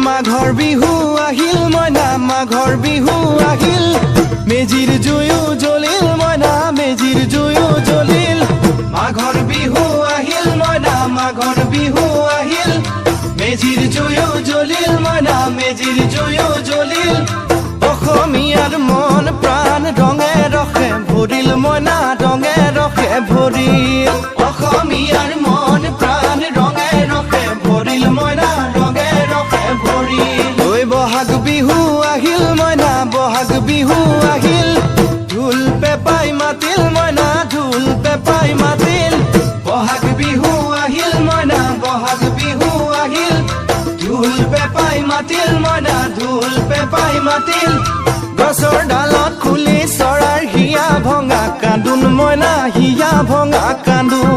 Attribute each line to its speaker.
Speaker 1: মাঘৰ বিহু আহিল মইনা মাঘৰ বিহু আহিল মেজিৰ জুয়ো জ্বলিল মইনা মেজিৰ জুয়ো জ্বলিল মাঘৰ বিহু আহিল মইনা মাঘৰ বিহু আহিল মেজিৰ জুয়ো জ্বলিল মইনা মেজিৰ জুয়ো জ্বলিল অসমীয়াৰ মন প্ৰাণ ৰঙে ৰখে ভৰিল মইনা ৰঙে ৰখে ভৰিল অসমীয়াৰ মন প্ৰাণ ৰঙে ৰখে ভৰিল মইনা ৰঙে ৰখে ভৰিল ঐ বহাগ বিহু আহিল মইনা বহাগ বিহু আহিল ঢোল পেপাই মাতিল মইনা ঢোল পেপাই মাতিল বহাগ বিহু আহিল মইনা বহাগ বিহু আহিল ঢোল পেপাই মাতিল মইনা ঢোল পেপাই মাতিল গছৰ ডালত খুলি চৰাৰ হিয়া ভঙা কান্দোন মইনা হিয়া ভঙা কান্দোন